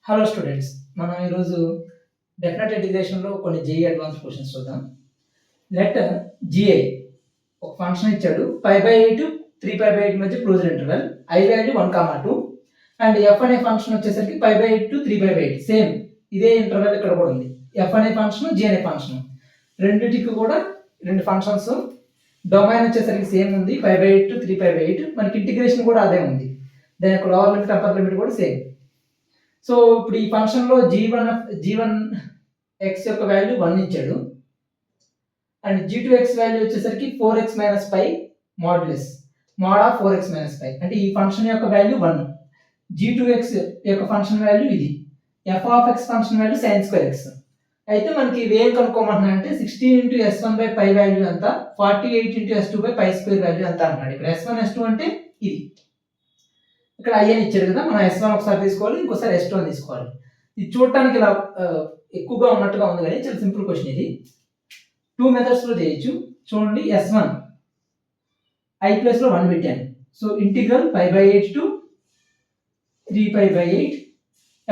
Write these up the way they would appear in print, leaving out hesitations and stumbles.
Hello students, మనం ఈరోజు definite ఇంటిగ్రేషన్లో కొన్ని జేఈ అడ్వాన్స్ క్వశ్చన్స్ చూద్దాం. లెట్ జిఐ ఒక ఫంక్షన్ ఇచ్చాడు, π/8 3π/8 మధ్య closed interval, I value 1,2 and F అనే ఫంక్షన్ వచ్చేసరికి π/8 to 3π/8 సేమ్ ఇదే ఇంటర్వెల్ ఇక్కడ కూడా ఉంది. ఎఫ్ అనే ఫంక్షన్, జి అనే ఫంక్షన్ రెండింటికి కూడా రెండు ఫంక్షన్స్. డొమైన్ వచ్చేసరికి సేమ్ ఉంది, π/8 to 3π/8. మనకి ఇంటిగ్రేషన్ కూడా అదే ఉంది, దాని యొక్క లోవర్ లిమిట్ అప్పర్ లిమిట్ కూడా సేమ్. సో ఇప్పుడు ఈ ఫంక్షన్లో g1 x యొక్క వాల్యూ 1 ఇచ్చాడు అండ్ g2 x వాల్యూ వచ్చేసరికి 4x - π modulus mode of 4x - π. అంటే ఈ ఫంక్షన్ యొక్క వాల్యూ 1, g2x యొక్క ఫంక్షన్ వాల్యూ ఇది, f of x function value sin²x. అయితే మనకి ఇవి ఏం కనుక్కోమంటున్నా అంటే 16 × s1/π వాల్యూ అంతా, 48 × s2/π² వాల్యూ అంతా అన్నాడు. ఇక్కడ s1 s2 అంటే ఇది, ఇక్కడ ఐ అని ఇచ్చారు కదా, మనం S1 ఒకసారి తీసుకోవాలి, ఇంకోసారి S2 తీసుకోవాలి. ఇది చూడటానికి ఇలా ఎక్కువగా ఉన్నట్టుగా ఉంది కానీ చాలా సింపుల్ క్వశ్చన్ ఇది. 2 మెథడ్స్లో చేయొచ్చు. చూడండి, S1 I ప్లస్లో 1 పెట్టాను. So integral π/8 to 3π/8.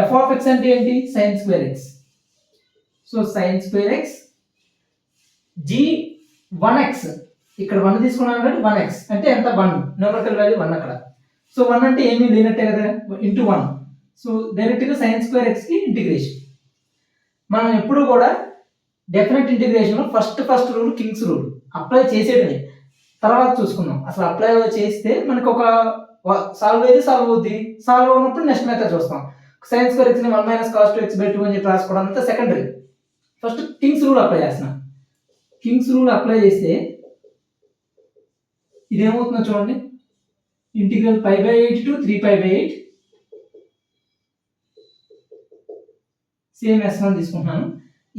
f of x అంటే ఏంటి? sin²x. సో sin²x g1x, ఇక్కడ 1 తీసుకున్నాను అంటే 1x అంటే ఎంత? 1, న్యూమరికల్ వాల్యూ 1 అక్కడ. సో 1 అంటే ఏమీ లేనట్టే కదా, ఇంటూ 1. సో డైరెక్ట్గా sin²x కి ఇంటిగ్రేషన్. మనం ఎప్పుడు కూడా డెఫినెట్ ఇంటిగ్రేషన్లో first rule kings rule apply చేసేటమే, తర్వాత చూసుకుందాం. అసలు అప్లై చేస్తే మనకు ఒక సాల్వ్ అయితే సాల్వ్ అవుద్ది, సాల్వ్ అవునప్పుడు నెక్స్ట్ మెథడ్ చూస్తాం. sin²xని 1 - cos2x/2 అని చెప్పి రాసుకోవడం అంతా secondary. First Kings rule apply చేస్తున్నాం. కింగ్స్ రూల్ అప్లై చేస్తే ఇదేమవుతుందో చూడండి, ఇంటిగ్రల్ π/8 to 3π/8 సేమ్ S1 తీసుకుంటున్నాను.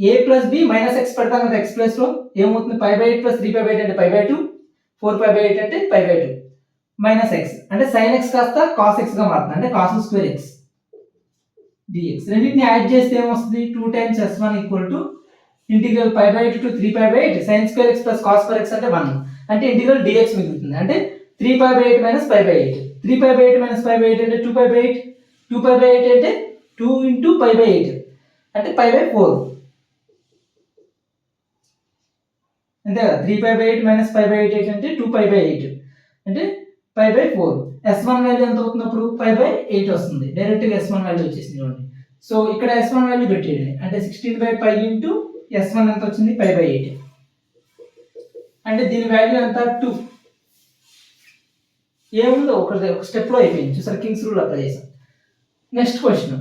a + b - x పెడతాం కదా, x ప్లస్ లో ఏమవుతుంది? π/8 + 3π/8 అంటే π/2, 4π/8 అంటే π/2 - x అంటే sin x కాస్త cos x గా మారుతుంది, అంటే cos²x dx. రెండింటిని యాడ్ చేస్తే ఏమొస్తుంది? 2 times S1 = integral π/8 to 3π/8 sin²x + cos²x అంటే 1, అంటే ఇంటిగ్రల్ dx మిగులుతుంది. అంటే 3π/8 - π/8, 3π/8 - π/8 అంటే 2π/8, 2π/8 అంటే 2 × π/8 అంటే π/4 అంతే కదా. 3π/8 - π/8 అంటే 2π/8 అంటే π/4. S1 వాల్యూ ఎంత అవుతుంది? అప్పుడు π/8 వస్తుంది, డైరెక్ట్గా S1 వాల్యూ వచ్చేసింది చూడండి. సో ఇక్కడ S1 వాల్యూ పెట్టేయండి, అంటే 16/π × S1 ఎంత వచ్చింది? π/8. అంటే దీని వాల్యూ ఎంత? 2. ఏముందో ఒక స్టెప్లో అయిపోయింది, చూసారు, కింగ్స్ రూల్ అప్లై చేసాం. నెక్స్ట్ క్వశ్చన్,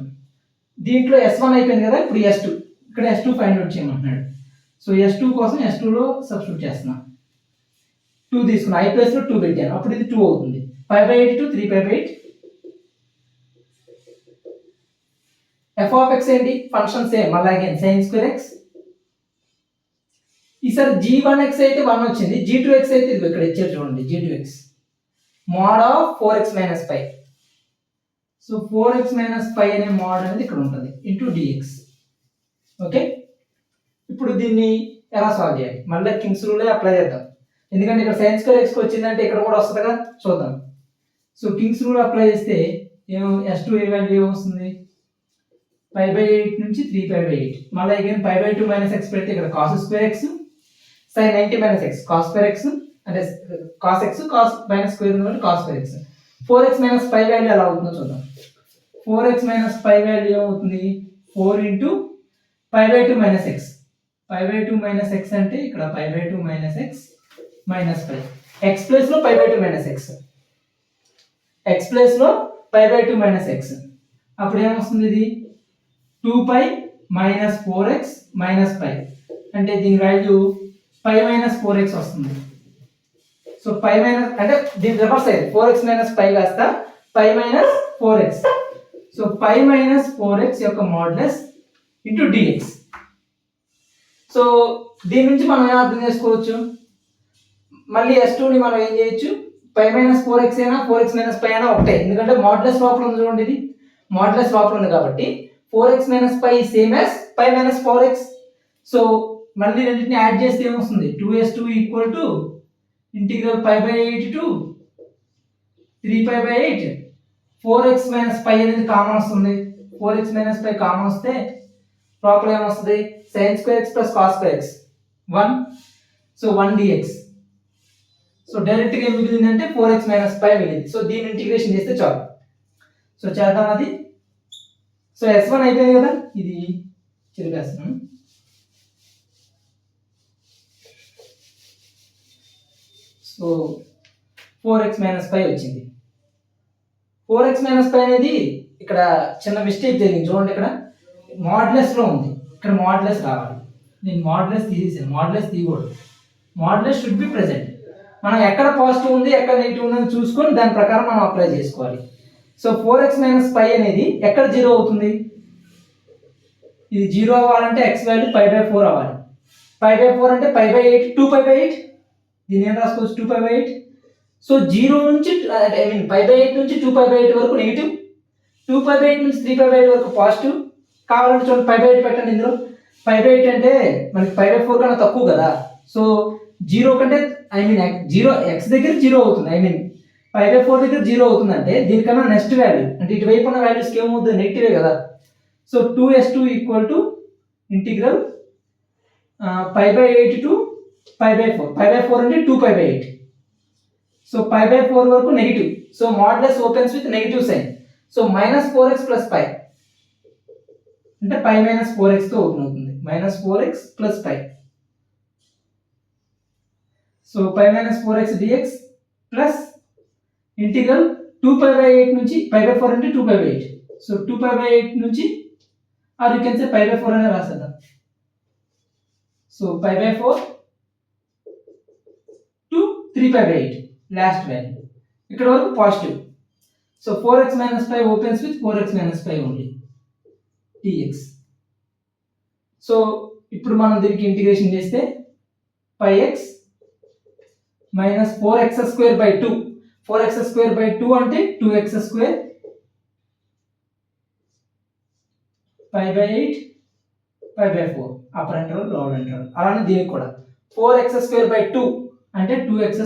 దీంట్లో S1 అయిపోయింది కదా, ఇప్పుడు S2. ఇక్కడ S2 ఫైండ్ అవుట్ చేయమంటున్నాడు. సో S2 కోసం S2లో సబ్స్టిట్యూట్ చేస్తున్నా. 2 తీసుకున్నా, I ప్లస్లో 2 పెట్టాను, అప్పుడు ఇది 2 అవుతుంది. π/8 to 3π/8. f ఆఫ్ x ఏంటి? ఫంక్షన్ సేమ్, అలాగే sin²x. ఈసారి g1x అయితే 1 వచ్చింది, g2x అయితే ఇది ఇక్కడ ఇచ్చారు చూడండి, g2x mode of 4x - π. So 4x - π అనే మోడ్ అనేది ఇక్కడ ఉంటుంది, ఇంటూ dx. ఓకే, ఇప్పుడు దీన్ని ఎలా సాల్వ్ చేయాలి? మళ్ళీ కింగ్స్ రూలే అప్లై చేద్దాం, ఎందుకంటే ఇక్కడ sin²x వచ్చిందంటే ఇక్కడ కూడా వస్తుందిగా, చూద్దాం. సో కింగ్స్ రూల్ అప్లై చేస్తే S2 ఏ వాల్యూ వస్తుంది? π/8 నుంచి 3π/8. మళ్ళీ అగైన్ π/2 - x పెడితే ఇక్కడ cos²x, sin 90 - x cos²x అంటే cos x, cos -² కాబట్టి cos²x. 4x - π వాల్యూ ఎలా అవుతుందో చూద్దాం. 4x - π వాల్యూ ఏమవుతుంది? 4 × π/2 - x. π/2 - x అంటే ఇక్కడ π/2 - x - π. x ప్లస్లో π/2 - x, x ప్లస్లో π/2 - x. అప్పుడు ఏమొస్తుంది? ఇది 2π - 4x - π, అంటే దీని వాల్యూ π - 4x వస్తుంది. సో π అంటే దీని రివర్స్ అయ్యింది, 4x - π కాస్త π - 4x. సో π - 4x యొక్క మాడ్యులస్ ఇంటూ dx. సో దీని నుంచి మనం ఏం అర్థం చేసుకోవచ్చు? మళ్ళీ S2ని మనం ఏం చేయొచ్చు? π - 4x అయినా 4x - π అయినా ఒకటే, ఎందుకంటే మాడ్యులస్ లోపల ఉంది చూడండి, ఇది మాడ్యులస్ లోపల ఉంది కాబట్టి 4x - π same as π - 4x. So మళ్ళీ రెండింటిని యాడ్ చేస్తే ఏమొస్తుంది? 2S2 = integral π/8 to 3π/8. 4x - π అనేది కామన్ వస్తుంది, 4x మైనస్ 5 కామన్ వస్తే లోపల ఏమొస్తుంది sin square x plus cos square x 1 so 1 dx so direct గా ఏం మిగిలిందంటే 4x మైనస్ 5 మిగిలింది సో దీన్ని ఇంటిగ్రేషన్ చేస్తే చాలు సో చేద్దాం అది సో s1 అయిపోయింది కదా ఇది చెరిపేస్తున్నాను సో 4x మైనస్ 5 వచ్చింది 4x మైనస్ 5 అనేది ఇక్కడ చిన్న మిస్టేక్ జరిగింది చూడండి ఇక్కడ మాడ్యులస్ లో ఉంది ఇక్కడ మాడ్యులస్ రావాలి నేను మాడ్యులస్ తీసేసాను మాడ్యులస్ తీయకూడదు మాడ్యులస్ షుడ్ బి ప్రెసెంట్ మనం ఎక్కడ పాజిటివ్ ఉంది ఎక్కడ నెగిటివ్ ఉందని చూసుకొని దాని ప్రకారం మనం అప్లై చేసుకోవాలి సో 4x మైనస్ 5 అనేది ఎక్కడ 0 అవుతుంది ఇది 0 అవ్వాలంటే x వాల్యూ π/4 అవ్వాలి π/4 అంటే π/8 2π/8 దీని ఏం రాసుకోవచ్చు 2π/8 సో 0 నుంచి ఐ మీన్ π/8 నుంచి 2π/8 వరకు నెగిటివ్ 2π/8 నుంచి 3π/8 వరకు పాజిటివ్ కావాలంటే చూడండి π/8 పెట్టండి ఇందులో π/8 అంటే మనకి π/4 కన్నా తక్కువ కదా సో 0 కంటే ఐ మీన్ 0 x దగ్గర 0 అవుతుంది ఐ మీన్ π/4 దగ్గర 0 అవుతుంది అంటే దీనికన్నా నెక్స్ట్ వాల్యూ అంటే ఇటువైపు ఉన్న వాల్యూస్కి ఏమవుతుంది నెగిటివే కదా so 2s2 equal to integral π/8 to π/4 π/4 అంటే 2π/8 సో π/4 వరకు negative so modulus opens with negative sign so -4x + π అంటే π - 4x తో ఓపెన్ అవుతుంది -4x + π so π - 4x dx plus integral 2π/8 నుంచి π/4 అంటే 2π/8 సో 2π/8 నుంచి ఆర్ యూ కెన్ సే π/4 అనే రాసేద్దాం సో π/4 టు 3π/8 లాస్ట్ వాల్యూ ఇక్కడ వరకు positive so 4x - 5 opens with 4x - 5 only dx so ఇప్పుడు మనం దీనికి ఇంటిగ్రేషన్ చేస్తే πx - 4x² 4x² అంటే 2x² π/8 π/4 upper interval lower interval అలానే దీనికి కూడా 4x² అంటే 2x² -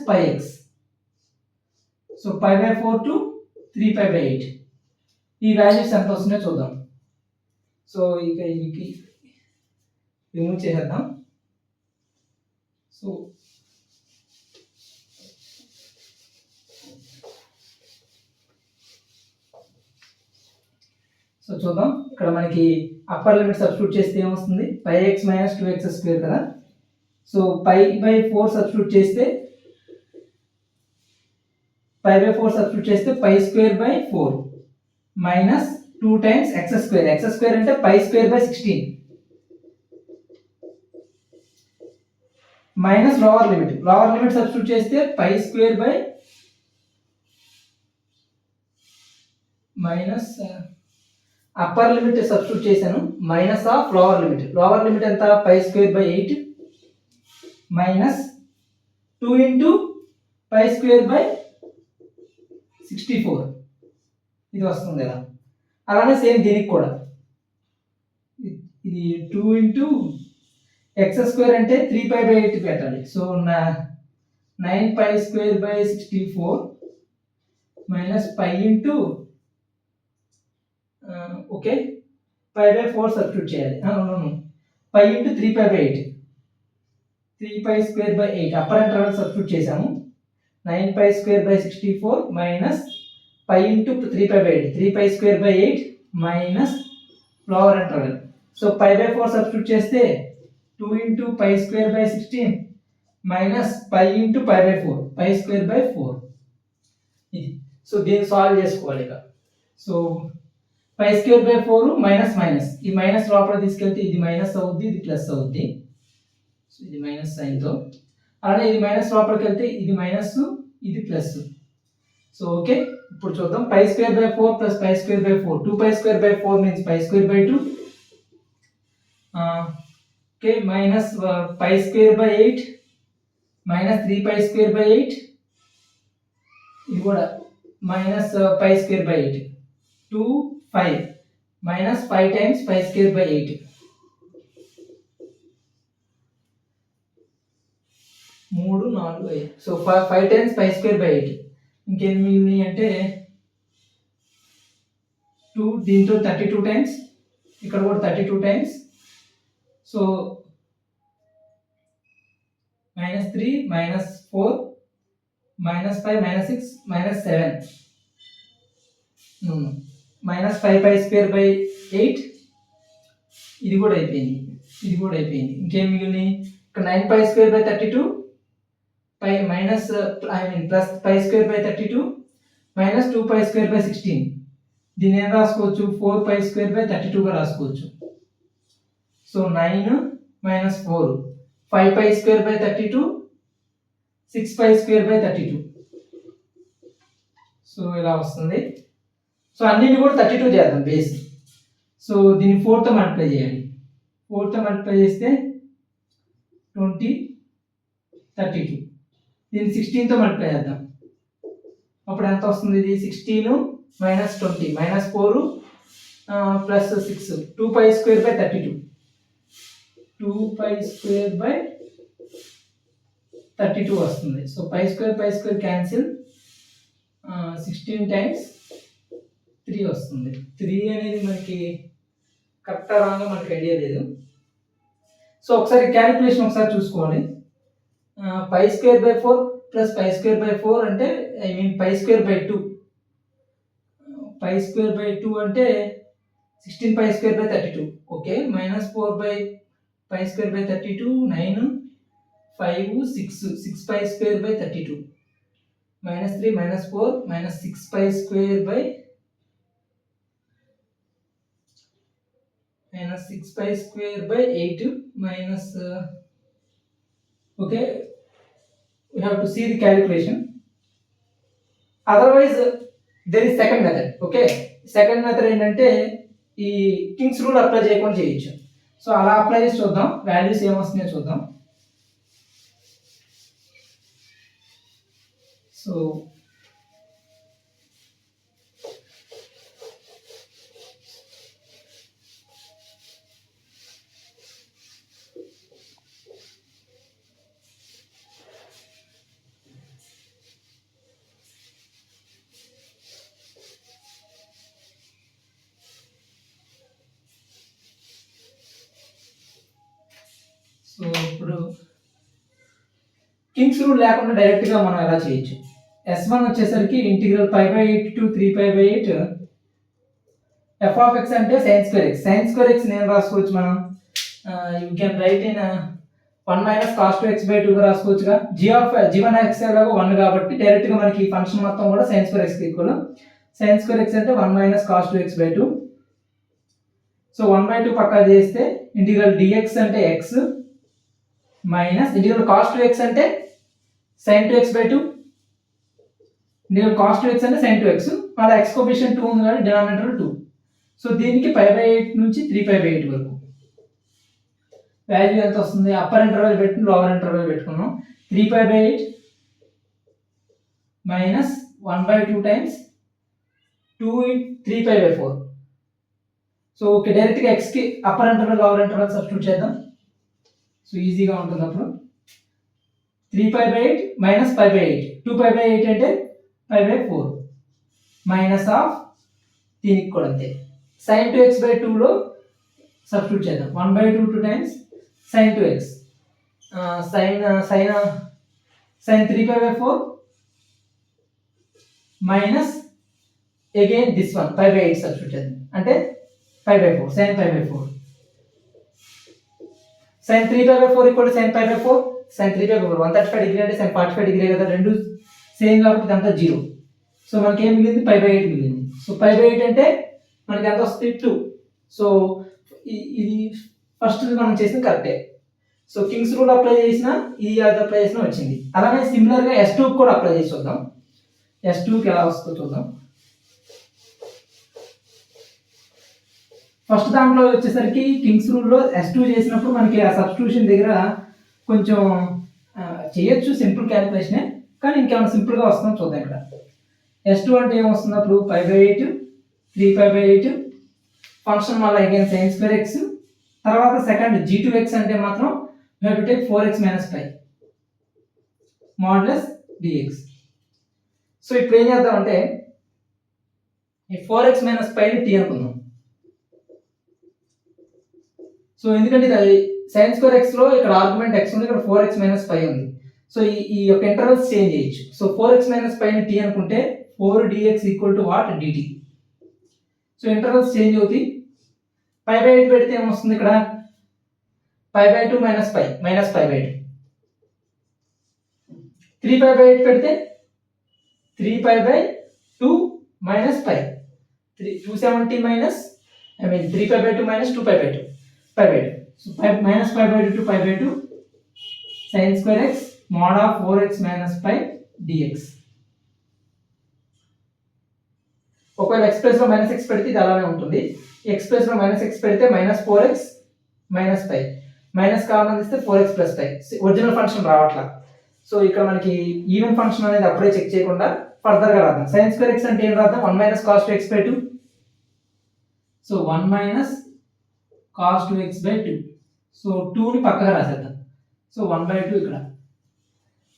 πx సో π/4 టు 3π/8 ఈ వాల్యూస్ ఎంత వస్తున్నాయో చూద్దాం సో ఇక ఇవి రిమూవ్ చేసేద్దాం సో సో చూద్దాం ఇక్కడ మనకి అప్పర్ లిమిట్ సబ్స్టిట్యూట్ చేస్తే ఏమొస్తుంది πx - 2x² కదా సో π/4 సబ్స్టిట్యూట్ చేస్తే π/4 సబ్స్టిట్యూట్ చేస్తే π²/4 మైనస్ 2 టైమ్స్ x² x² అంటే π²/16 మైనస్ లోవర్ లిమిట్ సబ్స్టిట్యూట్ చేస్తే π² మైనస్ అప్పర్ లిమిట్ సబ్స్టిట్యూట్ చేశాను మైనస్ ఆఫ్ లోవర్ లిమిట్ ఎంత π²/8 మైనస్ 2 ఇంటూ π²/64 ఇది వస్తుంది కదా అలానే సేమ్ దీనికి కూడా ఇది 2 ఇంటూ x² అంటే 3π/8 పెట్టాలి so 9π²/64 minus π into okay π/4 substitute చేయాలి π ఇంటూ 3π/8 3π² అప్పర్ ఇంటర్వల్ సబ్స్టిట్యూట్ చేసాము 9π²/64 minus π into 3π/8 3π² minus lower interval so π/4 substitute చేస్తే 2 ఇంటూ π²/16 మైనస్ π ఇంటూ π/4 π²/4 ఇది సో దీన్ని సాల్వ్ చేసుకోవాలి ఇక సో π²/4 మైనస్ ఈ మైనస్ లోపల తీసుకెళ్తే ఇది మైనస్ అవుద్ది ఇది ప్లస్ అవుద్ది సో ఇది మైనస్ సైన్తో అలానే ఇది మైనస్ లోపలికి వెళ్తే ఇది మైనస్ ఇది ప్లస్ సో ఓకే ఇప్పుడు చూద్దాం π²/4 plus π²/4 2π²/4 means π²/2 okay minus π²/8 minus 3π²/8 ఇది కూడా minus π²/8 2 5 minus 5 times π²/8 3 4 5 so 5 times π²/8 ఇంకేం మిగిలినాయి అంటే 2 దీంతో 32 టైమ్స్, ఇక్కడ కూడా 32 టైమ్స్. సో -3 -4 -5 -6 -7 -5π² 8. ఇది కూడా అయిపోయింది. ఇంకేం మిగిలింది? ఇక్కడ 9π² 32 ప్లస్ π² 32 -2π² 16. దీన్ని ఏం రాసుకోవచ్చు? 4π² 32గా రాసుకోవచ్చు. సో 9 - 4 5π² 32 6π² 32. సో ఇలా వస్తుంది. సో అన్నింటిని కూడా 32 చేద్దాం బేస్. సో దీన్ని 4తో మల్టిప్లై చేయాలి. 4తో మల్టిప్లై చేస్తే 20 32. దీన్ని 16తో మల్టిప్లై చేద్దాం. అప్పుడు ఎంత వస్తుంది? ఇది 16 - 20 -4 ప్లస్ 6 2π² 32. 2π² 32 వస్తుంది. So π² cancel. 16 టైమ్స్ 3 వస్తుంది. 3 అనేది మనకి కరెక్టా రాంగా మనకి ఐడియా లేదు. సో ఒకసారి క్యాలిక్యులేషన్ ఒకసారి చూసుకోవాలి. π² 4 ప్లస్ π² 4 అంటే π² 2. π² 2 అంటే 16π² 32. Okay, -4π² 32 9 5 6 6π² 32 -3 -4 -6π² 8 minus okay, we have to see the calculation. Otherwise there is second method. Okay, second method ఏంటంటే ఈ కింగ్స్ రూల్ అప్లై చేయకుండా చేయొచ్చు. సో అలా అప్లై చేసి చూద్దాం, వాల్యూస్ ఏమొస్తున్నాయో చూద్దాం. సో ఇప్పుడు కింగ్స్ రూల్ లేకుండా డైరెక్ట్గా మనం ఎలా చేయొచ్చు? S1 వచ్చేసరికి ఇంటిగ్రల్ π/8 to 3π/8 f(x) అంటే sin²x నేను రాసుకోవచ్చు. మనం you can write in 1 - cos2x/2 గా రాసుకోవచ్చుగా. g1x ఎలాగో 1 కాబట్టి డైరెక్ట్గా మనకి ఈ ఫంక్షన్ మొత్తం కూడా sin²x కి ఈక్వల్. sin²x అంటే 1 - cos2x/2. సో 1/2 పక్కా చేస్తే ఇంటిగ్రల్ dx అంటే x మైనస్ ఇంటిగ్రల్ cos2x అంటే sin2x/2. ఇంటిగ్రల్ cos2x అంటే sin2x. మళ్ళీ x కోఎఫిషియంట్ 2 ఉంది కాబట్టి డినామినేటర్ 2. సో దీనికి π/8 నుంచి 3π/8 వరకు వాల్యూ ఎంత వస్తుంది? అప్పర్ ఇంటర్వెల్ పెట్టి లోవర్ ఇంటర్వెల్ పెట్టుకున్నాం. 3π/8 మైనస్ 1/2 టైమ్స్ 2 3π/4. సో ఓకే, డైరెక్ట్గా ఎక్స్కి upper interval lower interval substitute చేద్దాం. సో ఈజీగా ఉంటుంది. అప్పుడు 3π/8 మైనస్ π/8 2π/8 అంటే π/4 మైనస్ ఆఫ్ దీనికి కూడా అంతే sin2x/2లో సబ్స్టిట్యూట్ చేద్దాం. 1/2 2 times sin2x sin 3π/4 minus again this one π/8 substitute చేద్దాం. అంటే π/4 sin π/4 sin 3π/4 equal to sin π/4 sin 3π/4 135 degree అంటే sin 45 డిగ్రీ కదా, రెండు సేమ్ కాబట్టి ఇదంతా 0. సో మనకి ఏం మిగిలింది? π/8 మిగిలింది. సో π/8 అంటే మనకి ఎంత వస్తుంది? 2. సో ఇది ఫస్ట్ మనం చేసింది కరెక్టే. సో కింగ్స్ రూల్ అప్లై చేసినా ఇది అప్లై చేసినా వచ్చింది. అలానే సిమిలర్గా S2 కూడా అప్లై చేసి చూద్దాం. S2కి ఎలా వస్తుందో చూద్దాం. ఫస్ట్ దాంట్లో వచ్చేసరికి కింగ్స్ రూల్లో S2 చేసినప్పుడు మనకి ఆ సబ్స్టిట్యూషన్ దగ్గర కొంచెం చేయొచ్చు, సింపుల్ క్యాలిక్యులేషనే, కానీ ఇంకేమైనా సింపుల్గా వస్తుందో చూద్దాం. ఇక్కడ S2 అంటే ఏమొస్తుంది? అప్పుడు π/8 3π/8 ఫంక్షన్ వల్ల అగైన్ sin²x. తర్వాత సెకండ్ g2x అంటే మాత్రం we have to take 4x - π మాడ్యులస్ dx. సో ఇప్పుడు ఏం చేద్దాం అంటే ఈ 4x మైనస్ పైని టీ అనుకుందాం. సో ఎందుకంటే ఇది సైన్ స్క్వేర్ ఎక్స్ లో ఇక్కడ ఆర్గ్యుమెంట్ ఎక్స్ ఉంది, ఇక్కడ 4x మైనస్ పై ఉంది. సో ఈ యొక్క ఇంటర్వల్స్ చేంజ్ చేయొచ్చు. సో 4x మైనస్ పైని టీ అనుకుంటే 4dx equal to what dt. So intervals change అవుతాయి. పై బై 8 పెడితే ఏమొస్తుంది ఇక్కడ pi by 2 minus pi by 2. 3 pi by 8 పెడితే 3 pi by 2 minus pi 270 minus 3 pi by 2 minus 2 pi by 2 so minus pi by 2 to pi by 2 sin square x mod of 4x minus pi dx. ఒకవేళ x place లో minus x పెడితే ఇది అలానే ఉంటుంది. x place లో minus x పెడితే minus 4x minus pi minus common తీస్తే 4x plus pi. Original function రావట్లా. సో ఇక్కడ మనకి ఈవెన్ ఫంక్షన్ అనేది అప్పుడే చెక్ చేయకుండా ఫర్దర్ గా రాద్దాం. sin square x అంటే ఏం రాద్దాం 1 minus cos 2x by 2. So 1 minus cos 2x by 2. So 2 ని పక్కగా రాసేద్దాం. సో 1 by 2 ఇక్కడ.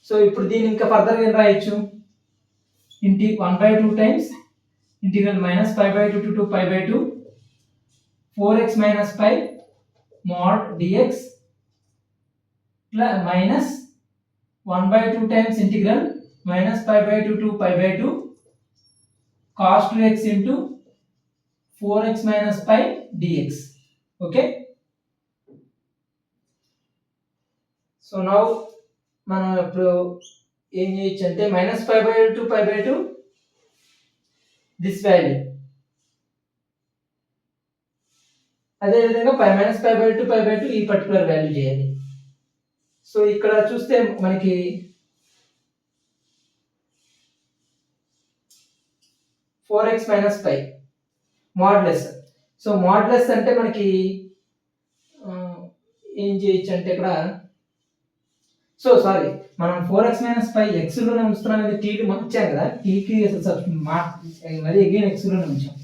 సో ఇప్పుడు దీన్ని ఇంకా ఫర్దర్ గా ఏం రాయొచ్చు 1 by 2 times integral minus pi by 2 to 2 pi by 2 4x minus pi mod dx plus minus 1 by 2 times integral minus pi by 2 to pi by 2 cos 2x into 4x minus pi dx. Okay. So now మనం ఇప్పుడు ఏం చేయొచ్చు అంటే minus pi by 2 pi by 2 this value, అదే విధంగా minus pi by 2 pi by 2 ఈ particular value చేయాలి. So ఇక్కడ చూస్తే మనకి four x minus pi modulus. So modulus అంటే మనకి ఏం చేయొచ్చు అంటే ఇక్కడ సో సారీ మనం 4x మైనస్ పై ఎక్స్ లోనే ఉంచుతున్నాం అనేది టీకి మార్చాం కదా, టీకి అసలు మరి అగైన్ ఎక్స్ లోనే ఉంచాం.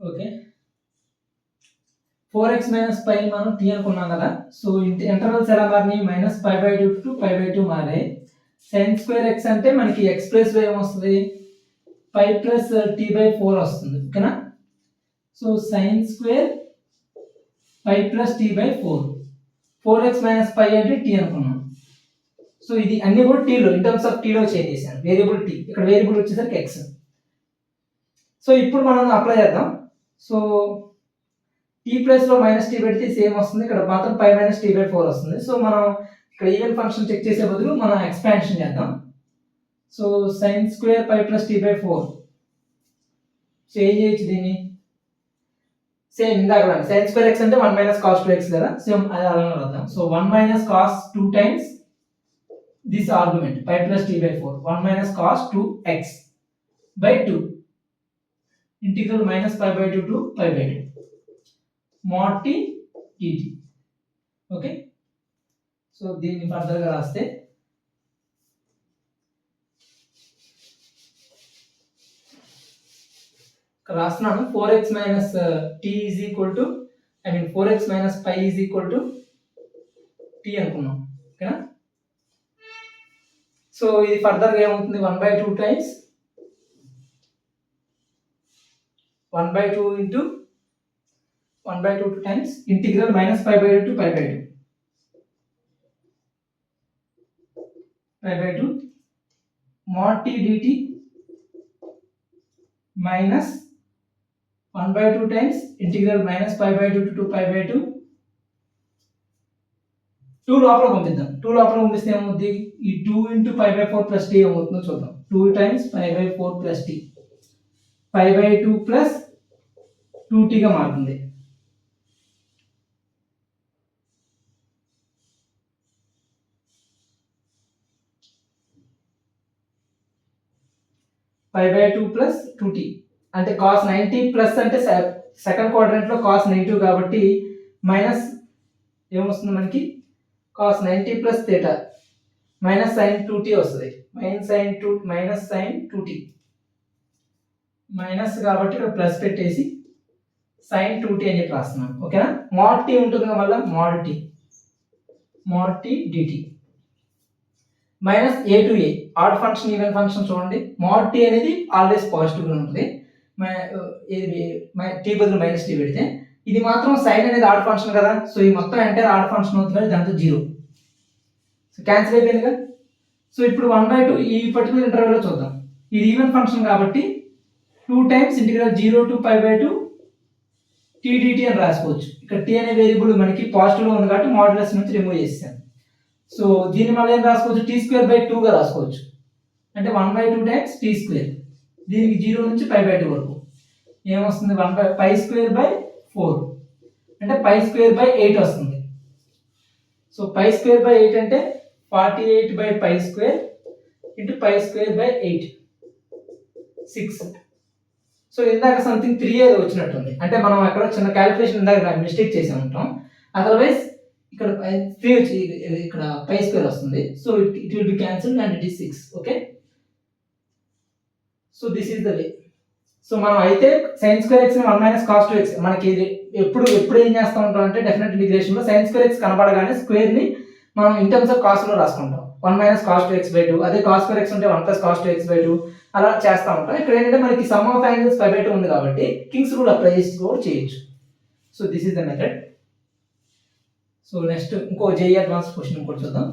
ఓకే. 4x మైనస్ పై మనం టీ అనుకున్నాం కదా. సో ఇంటర్వల్స్ ఎలా మారినాయి minus pi by 2 to pi by 2 మారాయి. సైన్ స్క్వేర్ ఎక్స్ అంటే మనకి ఎక్స్ ప్లస్ లో ఏమొస్తుంది పై ప్లస్ టీ బై 4 వస్తుంది. ఓకేనా. So sine square pi plus t by 4, 4x minus pi అంటే టీ అనుకున్నాం. సో ఇది అన్ని కూడా టీలో ఇన్ టర్మ్స్ ఆఫ్ టీలో చేంజ్ చేశాను. వేరియబుల్ టీ, ఇక్కడ వేరియబుల్ వచ్చేసరికి ఎక్స్. సో ఇప్పుడు మనం అప్లై చేద్దాం. సో టీ ప్లస్ లో మైనస్ టీ పెడితే సేమ్ వస్తుంది, ఇక్కడ మాత్రం పై మైనస్ టీ బై 4 వస్తుంది. సో మనం ఇక్కడ ఈవెన్ ఫంక్షన్ చెక్ చేసే బదులు మనం ఎక్స్పాన్షన్ చేద్దాం. So sine square pi plus t by 4. So ఏం చేయొచ్చు దీన్ని సేమ్ ఇందాక సైన్ స్క్వేర్ ఎక్స్ అంటే 1 మైనస్ కాస్ 2x కదా, సేమ్ అది అలానే రాద్దాం. So 1 minus cos 2 times this argument pi plus t by 4, 1 minus cos 2x by 2 ఇంటిగ్రల్ minus pi by 2 to pi by 2 mod t dt. Okay. So దీన్ని further గా రాస్తే రాస్తున్నాను 4x మైనస్ t is equal to 4x minus pi is equal to t అనుకున్నాం. ఓకేనా. So ఇది further గా ఏమవుతుంది 1 by 2 times 1 by 2 into 1 by 2 times integral minus pi by 2 to pi by 2 mod t dt minus 1 by 2 times integral minus pi by 2 to 2 pi by 2 2 లోపల పంపిద్దాం. 2 లోపల పంపిస్తే ఏమవుతుంది ఈ 2 into pi by 4 plus t ఏమవుతుందో చూద్దాం. 2 times pi by 4 plus t pi by 2 plus 2t గా మారుతుంది. pi by 2 plus 2t అంటే cos 90 ప్లస్ అంటే సెకండ్ క్వాడ్రంట్ లో cos నెగిటివ్ కాబట్టి మైనస్ ఏమొస్తుంది మనకి cos 90 plus theta minus sin 2t వస్తుంది. మైనస్ sin 2t మైనస్ కాబట్టి ఇక్కడ ప్లస్ పెట్టేసి sin 2t అని చెప్పి రాస్తున్నాం. ఓకేనా. mod t ఉంటుంది వల్ల mod t dt. Minus A to A add function even function చూడండి, మోడ్ టీ అనేది ఆల్వేస్ పాజిటివ్గా ఉంటుంది, టీ బదులు మైనస్ టీ పెడితే. ఇది మాత్రం సైన్ అనేది ఆడ్ ఫంక్షన్ కదా, సో ఈ మొత్తం ఎంటైర్ ఆడ్ ఫంక్షన్ అవుతుంది, దాంతో 0. సో క్యాన్సిల్ అయిపోయిందిగా. సో ఇప్పుడు 1/2 ఈ పర్టికులర్ ఇంటర్వెల్లో చూద్దాం. ఇది ఈవెన్ ఫంక్షన్ కాబట్టి 2 టైమ్స్ ఇంటిగ్రల్ 0 to π/2 TDT అని రాసుకోవచ్చు. ఇక్కడ టీ అనే వేరియబుల్ మనకి పాజిటివ్గా ఉంది కాబట్టి మాడ్యులస్ నుంచి రిమూవ్ చేసాను. సో దీన్ని మళ్ళీ ఏం రాసుకోవచ్చు, t²/2గా రాసుకోవచ్చు. అంటే 1/2 టైమ్స్ t². దీనికి 0 నుంచి π/2 వరకు ఏమొస్తుంది, 1/π²/4 అంటే π²/8 వస్తుంది. సో π²/8 అంటే 48/π² ఇంటూ π²/8 6. సో ఇందాక సంథింగ్ 3 ఏదో వచ్చినట్టుంది, అంటే మనం అక్కడ చిన్న క్యాలిక్యులేషన్ ఇందాక మిస్టేక్ చేసి ఉంటాం. అదర్వైజ్ ఇక్కడ 3 వచ్చి ఇక్కడ π² వస్తుంది. So it will be cancelled and it is 6. Okay, so this is the way. So మనం అయితే sin²x ని 1 - cos²x మనకి ఎప్పుడు ఏం చేస్తూ ఉంటాం అంటే డెఫినెట్ ఇంటిగ్రేషన్ లో sin²x కనపడగానే స్క్వేర్ ని మనం ఇన్ టర్మ్స్ ఆఫ్ కాస్ట్ లో రాసుకుంటాం. 1 - cos²x/2, అదే cos²x ఉంటే 1 + cos²x/2 అలా చేస్తూ ఉంటాం. ఇక్కడ ఏంటంటే మనకి సమ్ ఆఫ్ యాంగిల్స్ π/2 ఉంది కాబట్టి కింగ్స్ రూల్ అప్లై చేసి కూడా చేయొచ్చు. So this is the method. So next ఇంకో జేఈ అడ్వాన్స్ క్వశ్చన్ ఇంకోటి చూద్దాం.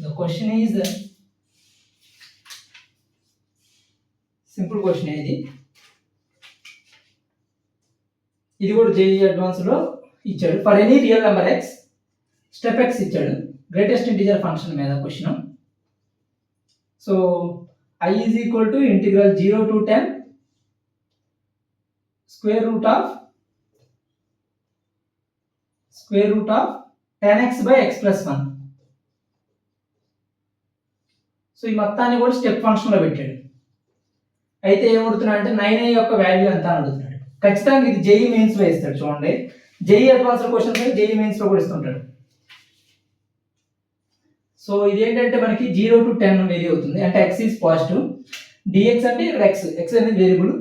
The question is simple question ఇది కూడా జేఈ అడ్వాన్స్ లో ఇచ్చాడు. For any real number x step x ఇచ్చాడు, గ్రేటెస్ట్ ఇంటిజర్ ఫంక్షన్ మీద question. So I is equal to integral 0 to 10 square root of 10x/x+1. So ఈ మొత్తాన్ని కూడా స్టెప్ ఫంక్షన్ లో పెట్టాడు. అయితే ఏమడుతున్నాడు అంటే 9i యొక్క వాల్యూ ఎంత అని అడుగుతున్నాడు. ఖచ్చితంగా ఇది జేఈ మెయిన్స్ లో ఇస్తాడు. చూడండి, JEE advance questions JEE mains లో కూడా ఇస్తుంటాడు. సో ఇదేంటంటే మనకి 0 to 10 వేరీ అవుతుంది, అంటే x ఈజ్ పాజిటివ్, dx అంటే ఇక్కడ x అనేది వేరియబుల్,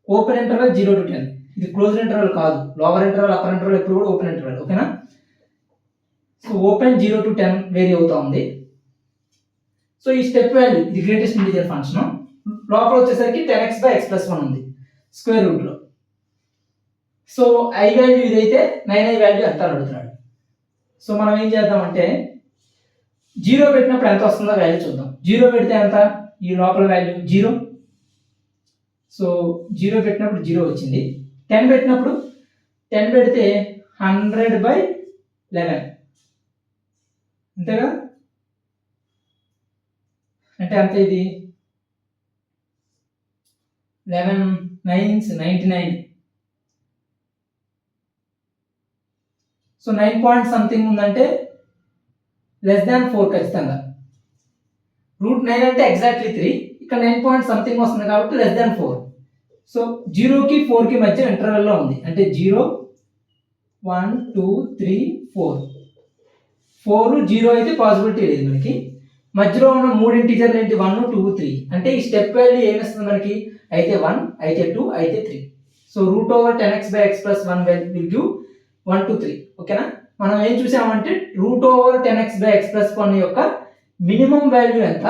ఓపెన్ ఇంటర్వల్ 0 to 10. ఇది క్లోజ్డ్ ఇంటర్వల్ కాదు, లోవర్ ఇంటర్వల్ అప్పర్ ఇంటర్వల్ ఎప్పుడు కూడా ఓపెన్ ఇంటర్వల్. ఓకేనా, సో ఓపెన్ 0 to 10 వేరీ అవుతా ఉంది. సో ఈ స్టెప్ వాల్యూ ఇది గ్రేటెస్ట్ ఇంటిజర్ ఫంక్షన్, లోపల వచ్చేసరికి 10x/x+1 ఉంది స్క్వేర్ రూట్ లో. సో i వాల్యూ ఇదైతే 9i వాల్యూ ఎంత అడుగుతున్నాడు. సో మనం ఏం చేద్దామంటే 0 పెట్టినప్పుడు ఎంత వస్తుందో వాల్యూ చూద్దాం. 0 పెడితే ఎంత, ఈ లోపల వాల్యూ 0. సో 0 పెట్టినప్పుడు 0 వచ్చింది. 10 పెట్టినప్పుడు 10 పెడితే 100/11 అంతేగా, అంటే అంతే. ఇది 11 9s 99. సో 9 పాయింట్ సంథింగ్ ఉందంటే <4 ఖచ్చితంగా. √9 అంటే ఎగ్జాక్ట్లీ 3, ఇక్కడ 9 పాయింట్ సంథింగ్ వస్తుంది కాబట్టి <4. సో 0కి 4కి మధ్య ఇంటర్వెల్లో ఉంది, అంటే 0 1 2 3 4. 4 0 అయితే పాసిబిలిటీ లేదు మనకి. మధ్యలో ఉన్న 3 ఇంటిజర్లు ఏంటి, 1 2 3. అంటే ఈ స్టెప్ వాల్యూ ఏమిస్తుంది మనకి, అయితే 1 అయితే 2 అయితే 3. So √10x/x+1 will give 1 2 3. ఓకేనా, మనం ఏం చూసామంటే √10x/x+1 యొక్క మినిమం వాల్యూ ఎంత,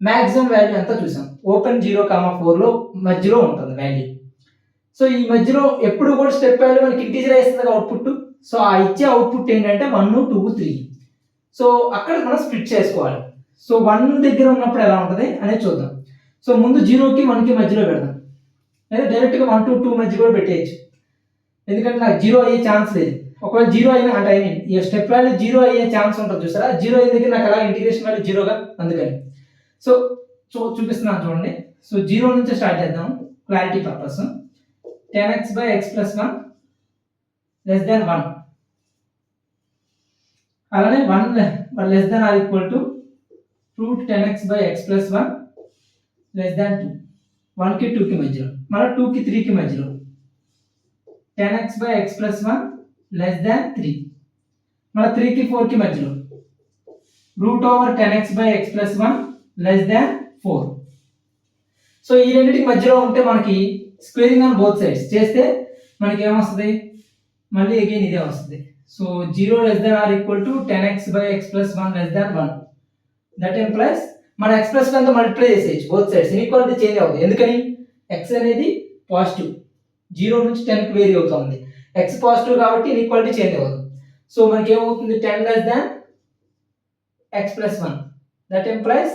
మాక్సిమం వాల్యూ ఎంత చూసాం. ఓపెన్ 0,4 లో మధ్యలో ఉంటుంది వాల్యూ. సో ఈ మధ్యలో ఎప్పుడు కూడా స్టెప్ వాల్యూ మనకి ఇంటిజర్ ఇస్తుంది అవుట్పుట్. సో ఆ ఇచ్చే అవుట్పుట్ ఏంటంటే 1 2 3. సో అక్కడ మనం స్ప్లిట్ చేసుకోవాలి. సో 1 దగ్గర ఉన్నప్పుడు ఎలా ఉంటుంది అనేది చూద్దాం. సో ముందు 0కి 1కి మధ్యలో పెడదాం, లేదా డైరెక్ట్గా 1 to 2 మధ్య కూడా పెట్టేయచ్చు, ఎందుకంటే నాకు 0 అయ్యే ఛాన్స్ లేదు. ఒకవేళ 0 అయినా అంటే ఐ మీన్ ఈ స్టెప్ వాల్యూ 0 అయ్యే ఛాన్స్ ఉంటుంది చూసారా, 0 అయిన దగ్గర నాకు అలా ఇంటిగ్రేషన్ వాల్యూ 0గా, అందుకని. సో చూపిస్తున్నాను చూడండి. సో 0 నుంచి స్టార్ట్ చేద్దాం clarity purpose. 10x by x plus 1 less than 1. అలానే 1 less than or equal to root 10x by x plus 1 less than 2. 1 కి 2 కి మధ్యలో, మళ్ళీ 2 కి 3 కి మధ్యలో 10x by x plus 1 less than 3. మళ్ళీ 3 కి 4 కి మధ్యలో root over 10x by x plus 1 less than 4. So ఈ రెండింటికి మధ్యలో ఉంటే మనకి స్క్వేరింగ్ ఆన్ బోత్ సైడ్స్ చేస్తే మనకి ఏమొస్తుంది, మళ్ళీ అగైన్ ఇదే వస్తుంది. So 0 less than or equal to 10x by x plus 1 less than 1. That implies మన x plus 1 తో మల్టిప్లై చేసేయచ్చు బోత్ సైడ్స్. ఇన్ఈక్వాలిటీ చేంజ్ అవుతుంది. ఎందుకని x అనేది పాజిటివ్, 0 నుంచి 10 కి వేరీ అవుతుంది. x పాజిటివ్ కాబట్టి ఇన్ఈక్వాలిటీ చేంజ్ అవ్వదు. సో మనకి ఏమవుతుంది, 10 less than x plus 1. That implies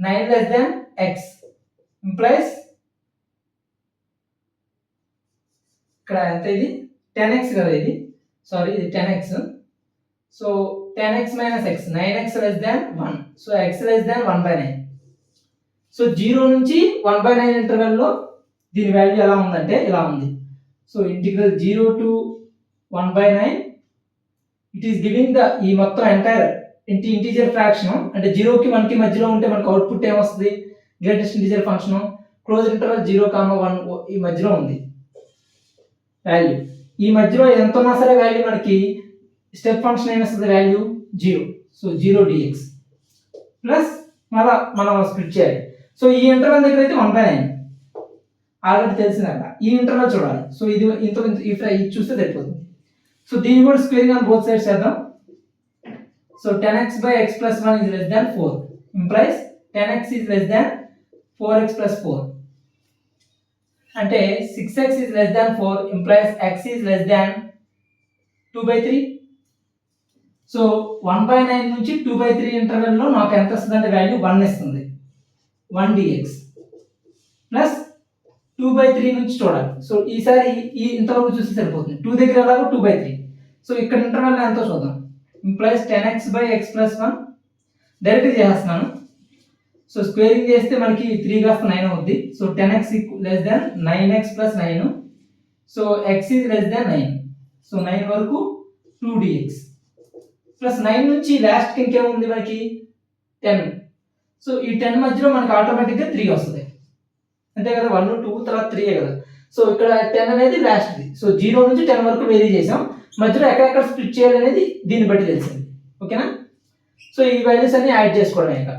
9 less than x implies ఇక్కడ ఎంత, ఇది 10x కదా, ఇది సారీ ఇది 10x. So 10x minus x, 9x less than 1. So x less than 1/9. So 0 నుంచి 1/9 ఇంటర్వెల్ లో దీని వాల్యూ ఎలా ఉందంటే ఇలా ఉంది. So integral 0 to 1/9 it is giving the ఈ మొత్తం ఎంటైర్ ఇంటీజర్ ఫ్రాక్షన్. అంటే 0 కి 1 కి మధ్యలో ఉంటే మనకు అవుట్పుట్ ఏమొస్తుంది, greatest integer function. Close interval 0, 1 ఈ మధ్యలో ఉంది వాల్యూ. ఈ మధ్యలో ఎంత ఉన్నా సరే వాల్యూ మనకి స్టెప్ ఫంక్షన్ ఏమొస్తుంది, వాల్యూ 0. సో 0 dx ప్లస్ మళ్ళా మనం స్ప్లిట్ చేయాలి. సో ఈ ఇంటర్వల్ దగ్గర అయితే 1/9 ఆల్రెడీ తెలిసిందట. ఈ ఇంటర్వల్ చూడాలి. సో ఇది ఇది చూస్తే సరిపోతుంది. సో దీన్ని కూడా స్క్వేరింగ్ ఆన్ బోత్ సైడ్స్ చేద్దాం. So 10x by x plus 1 is less than 4 implies 10x is less than 4x plus 4. అంటే 6x is less than 4 implies x is less than 2/3. So 1/9 నుంచి 2/3 interval లో నాకు ఎంత వస్తుంది అంటే వాల్యూ 1 ఇస్తుంది. 1 dx plus 2/3 నుంచి చూడాలి. సో ఈసారి ఈ ఇంతవరకు చూస్తే సరిపోతుంది. 2 దగ్గర ఎలాగో 2/3. సో ఇక్కడ ఇంటర్వెల్ ఎంతో చూద్దాం. Implies 10x by x plus 1 direct చేస్తున్నాను. సో స్క్వేరింగ్ చేస్తే మనకి 3 కాస్త 9 అవుద్ది. So 10x less than 9x plus 9. So x is less than 9. So 9 వరకు 2 dx ప్లస్ 9 నుంచి లాస్ట్ కి ఇంకేముంది మనకి 10. సో ఈ 10 మధ్యలో మనకి ఆటోమేటిక్గా 3 వస్తుంది. అంతే కదా, 1 2 తర్వాత 3 కదా. సో ఇక్కడ 10 అనేది లాస్ట్ది. సో 0 నుంచి 10 వరకు వేరీ చేసాం. మధ్యలో ఎక్కడెక్కడ స్ప్లిట్ చేయాలి అనేది దీన్ని బట్టి తెలిసింది. ఓకేనా. సో ఈ వాల్యూస్ అన్ని యాడ్ చేసుకోవడం. ఇక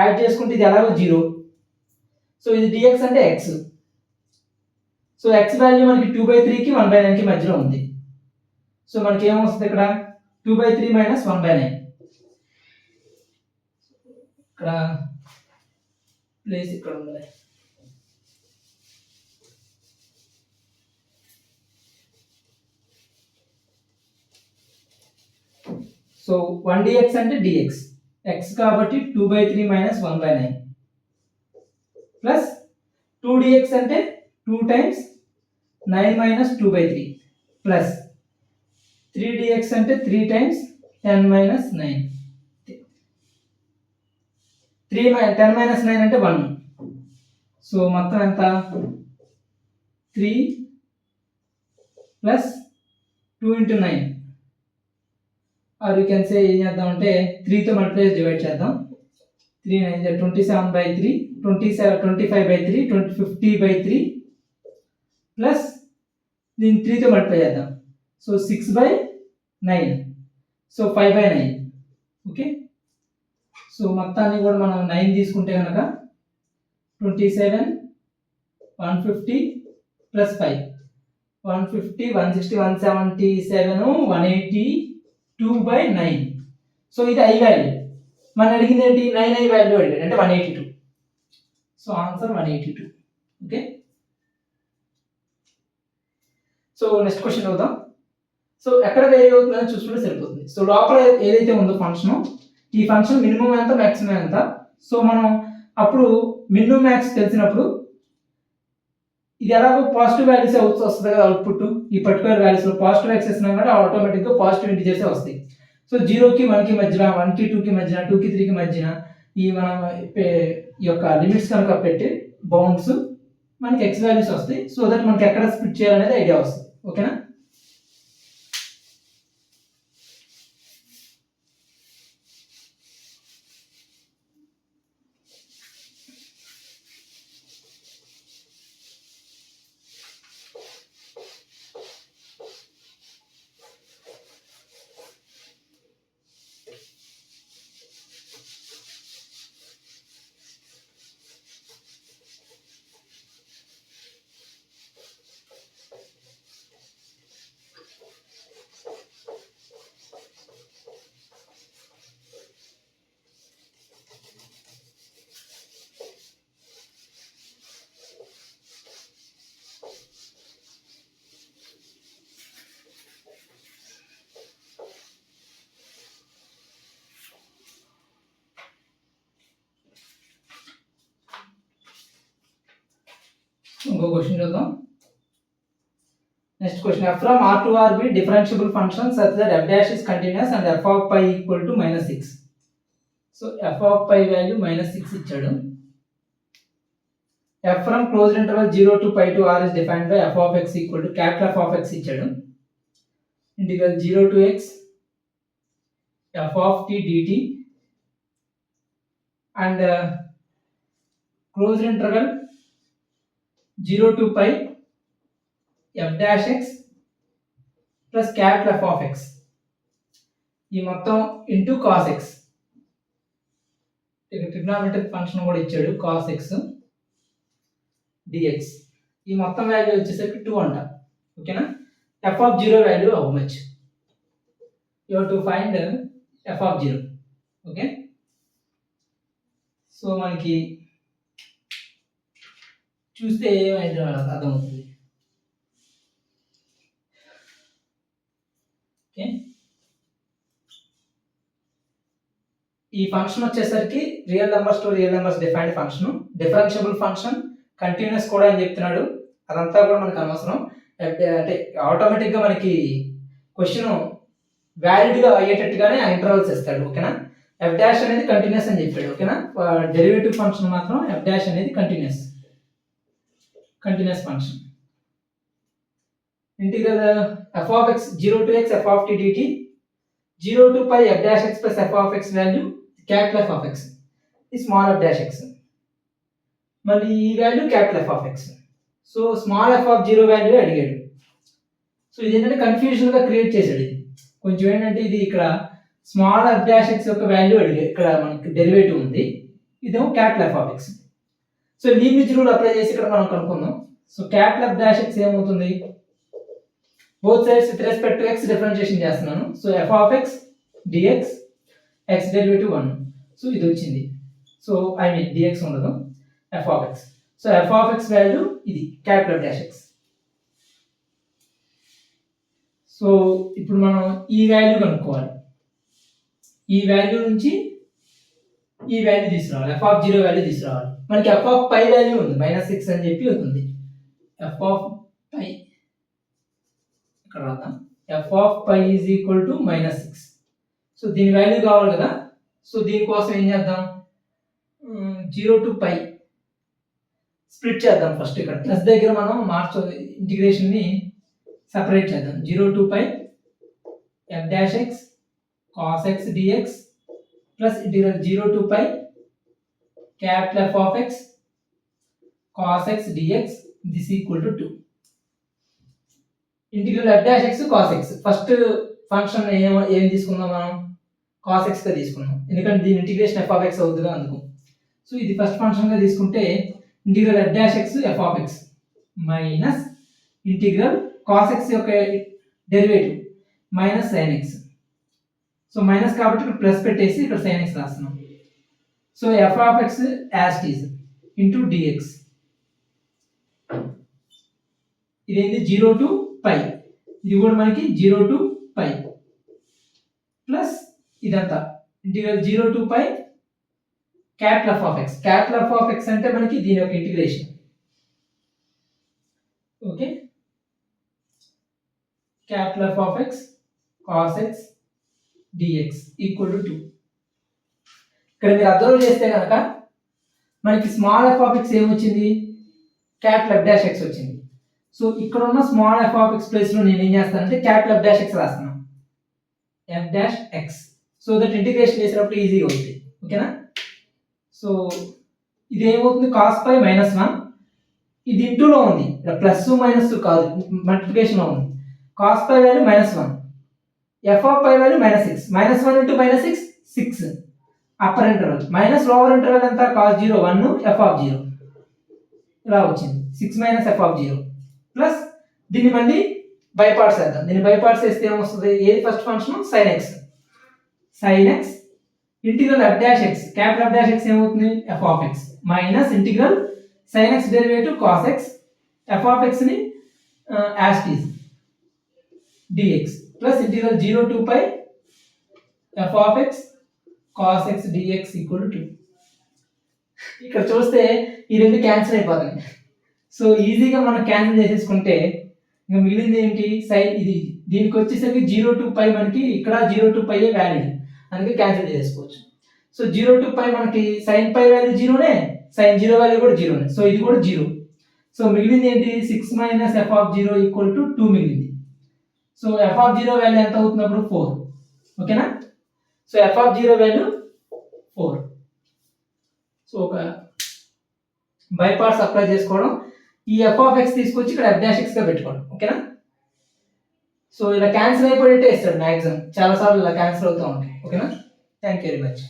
యాడ్ చేసుకుంటే ఇది ఎలాగో 0. సో ఇది dx అంటే x. సో x వాల్యూ మనకి 2/3కి 1/9కి మధ్యలో ఉంది. సో మనకి ఏమొస్తుంది ఇక్కడ 2/3 మైనస్ 1/9. ఇక్కడ ప్లేస్ ఇక్కడ ఉంది. సో 1 dx అంటే dx x కాబట్టి 2/3 మైనస్ 1/9 ప్లస్ 2 dx అంటే 2 టైమ్స్ 9 మైనస్ 2/3 ప్లస్ 3 dx అంటే 3 టైమ్స్ 10 మైనస్ 9. 10 మైనస్ 9 అంటే 1. సో మొత్తం ఎంత 3 ప్లస్ 2 into 9. Or you can say ఏం చేద్దామంటే 3తో మల్టిప్లై డివైడ్ చేద్దాం. 3 9 27/3, 25/3, 50/3 ప్లస్ దీన్ని 3తో మల్టిప్లై చేద్దాం. సో 6/9. సో 5/9. ఓకే. సో మొత్తాన్ని కూడా మనం 9 తీసుకుంటే కనుక 27 150 ప్లస్ 5 150 160 177 182/9. సో ఇది i వాల్యూ. మనం అడిగింది ఏంటి, 9i వాల్యూ అడిగాడు అంటే 182. So answer 182. Okay. So next question చూద్దాం. సో ఎక్కడ వేరీ అవుతుందని చూసుకుంటే సరిపోతుంది. సో లోపల ఏదైతే ఉందో ఫంక్షన్, ఈ ఫంక్షన్ మినిమం ఎంత మాక్సిమం ఎంత. సో మనం అప్పుడు మినిమం మ్యాక్స్ తెలిసినప్పుడు ఇది ఎలాగో పాజిటివ్ వాల్యూస్ వస్తుంది కదా అవుట్పుట్. ఈ పర్టికులర్ వాల్యూస్ లో పాజిటివ్ ఎక్స్ ఇస్తున్నాం కాబట్టి ఆటోమేటిక్గా పాజిటివ్ ఇంటిజర్సే వస్తాయి. సో 0కి 1కి మధ్యన 1కి 2కి మధ్యన 2కి 3కి మధ్యన ఈ మనం ఈ యొక్క లిమిట్స్ కనుక పెట్టి బౌండ్స్ మనకి ఎక్స్ వాల్యూస్ వస్తాయి. సో దట్ మనకి ఎక్కడ స్ప్లిట్ చేయాలనేది ఐడియా వస్తుంది. ఓకేనా? ఇంకో క్వశ్చన్ చూద్దాం. Next question, f from R to R be differentiable function such that f dash is continuous and f of pi equal to -6. So f of pi value -6 ఇచ్చాడు. f from closed interval 0 to pi to r is defined by f of x equal to capital F of x ఇచ్చాడు. Integral 0 to x f of t dt and closed interval 0 to pi f dash x plus capital F of x ఈ మొత్తం into cos x. ఇక trigonometric function కూడా ఇచ్చాడు cos x dx. ఈ మొత్తం value వచ్చేసరికి 2 అంట. ఓకేనా? f of 0 value how much? You have to find f of 0. Okay, so మనకి చూస్తే ఏమైంది అర్థమవుతుంది. ఓకే, ఈ ఫంక్షన్ వచ్చేసరికి real numbers to real numbers defined function, differentiable function, continuous కూడా అని చెప్తున్నాడు. అదంతా కూడా మనకు అనవసరం. అంటే ఆటోమేటిక్గా మనకి క్వశ్చన్ వ్యాలిడ్గా అయ్యేటట్టుగానే ఆ ఇంటర్వల్స్ ఇస్తాడు. ఓకేనా? ఎఫ్ డాష్ అనేది కంటిన్యూస్ అని చెప్పాడు. ఓకేనా? డెరివేటివ్ ఫంక్షన్ మాత్రం ఎఫ్ డాష్ అనేది continuous function. Integral f of x 0 to x f of t dt 0 to pi f dash x plus f of x value capital F of x ఈ small f dash x, మళ్ళీ ఈ value capital F of x. So small f of 0 value అడిగాడు. So ఇది ఏంటంటే confusion గా create చేశాడు. ఇది కొంచెం ఏంటంటే ఇది ఇక్కడ స్మాల్ f dash x యొక్క వాల్యూ అడిగాడు. ఇక్కడ మనకి డెరివేటివ్ ఉంది, ఇదేమో capital F of x. So Leibniz rule apply చేసి ఇక్కడ మనం కనుక్కుందాం. So capital F dash x ఏమవుతుంది? Both sides with respect to x differentiation చేస్తున్నాను. So f of x dx x derivative 1. So ఇది వచ్చింది. సో ఐ మీన్ dx ఉండదు, f of x. So f of x value ఇది capital F dash x. So ఇప్పుడు మనం ఈ value కనుక్కోవాలి. ఈ వాల్యూ నుంచి ఈ వాల్యూ తీసుకురావాలి, f of 0 వాల్యూ తీసుకురావాలి. మనకి f of pi వాల్యూ ఉంది -6 అని చెప్పి అవుతుంది. f of pi ఇక్కడ రాద్దాం. f of pi is equal to -6. So దీని వాల్యూ కావాలి కదా. సో దీనికోసం ఏం చేద్దాం? 0 to pi స్ప్లిట్ చేద్దాం. ఫస్ట్ ఇక్కడ ప్లస్ దగ్గర మనం ఇంటిగ్రేషన్ ని సెపరేట్ చేద్దాం. 0 to pi f dash x cos x dx plus integral 0 to pi capital F of x cos x dx this equal to 2. Integral f dash x cos x, first function ఏం తీసుకుందాం మనం? cos x గా తీసుకుందాం, ఎందుకంటే దీని integration f of x అవుతుందిగా అందుకు. So ఇది ఫస్ట్ ఫంక్షన్ గా తీసుకుంటే integral f dash x f of x minus ఇంటిగ్రల్ cos x యొక్క derivative minus sin x. So minus కాబట్టి ఇక్కడ ప్లస్ పెట్టేసి ఇక్కడ sin x రాస్తున్నాం. So f of x as it is into dx. ఇదేంటి 0 to pi, ఇది కూడా మనకి 0 to pi ప్లస్ ఇదంతా integral 0 to pi capital F of x. capital F of x అంటే మనకి దీని యొక్క integration. Okay, capital F of x cos x dx equal to 2. ఇక్కడ మీరు అబ్జర్వ్ చేస్తే కనుక మనకి స్మాల్ ఎఫ్ ఆఫ్ ఎక్స్ ఏమొచ్చింది, క్యాపిటల్ ఎఫ్ డాష్ ఎక్స్ వచ్చింది. సో ఇక్కడ ఉన్న స్మాల్ ఎఫ్ ఆఫ్ ఎక్స్ ప్లేస్లో నేను ఏం చేస్తానంటే క్యాపిటల్ ఎఫ్ డాష్ ఎక్స్ రాస్తున్నాను, F dash X. So that integration చేసినప్పుడు ఈజీగా అవుతుంది. ఓకేనా. సో ఇది ఏమవుతుంది, కాస్ పై -1, ఇది ఇంటూలో ఉంది, ప్లస్ మైనస్ కాదు, మల్టిప్లికేషన్లో ఉంది. Cos pi value -1, f of pi value -6, -1 into -6 6, upper interval minus lower interval ఎంత, కాస్ 0 1, ఎఫ్ ఆఫ్ 0 ఇలా వచ్చింది, 6 - ఎఫ్ ఆఫ్ 0 ప్లస్ దీన్ని మళ్ళీ బైపార్ట్స్ చేద్దాం. దీన్ని బైపార్ట్స్ చేస్తే ఏమొస్తుంది, ఏది first function sin x, integral F dash x, capital F dash x ఏమవుతుంది, F of x minus integral sin x derivative cos x, F of x ని as it is dx plus integral 0 to π F of x cos x dx equal to 2. ఇక్కడ చూస్తే ఈ రెండు cancel అయిపోతాయి. So ఈజీగా మనం cancel చేసేసుకుంటే ఇంకా మిగిలింది ఏంటి, సైన్ ఇది దీనికి వచ్చేసరికి 0 to π మనకి ఇక్కడ 0 to π వాల్యూ, అందుకే క్యాన్సిల్ చేసుకోవచ్చు. సో 0 to π మనకి sin π వాల్యూ 0నే, sin 0 వాల్యూ కూడా 0నే. సో ఇది కూడా 0. సో మిగిలింది ఏంటి, 6 - ఎఫ్ ఆఫ్ 0 ఈక్వల్ టు 2 మిగిలింది. సో ఎఫ్ ఆఫ్ 0 వాల్యూ ఎంత అవుతున్నప్పుడు 4. ఓకేనా. So F of 0 value 4. So ఒక బైపార్ట్స్ అప్లై చేసుకోవడం, ఈ ఎఫ్ ఆఫ్ ఎక్స్ తీసుకొచ్చి ఇక్కడ ఎఫ్ డాష్ ఎక్స్ గా పెట్టుకోవడం. ఓకేనా. సో ఇలా క్యాన్సిల్ అయిపోయేట్టే ఇస్తాడు మ్యాక్సిమం, చాలా సార్లు ఇలా క్యాన్సిల్ అవుతూ ఉంటాయి. ఓకేనా. Thank you very much.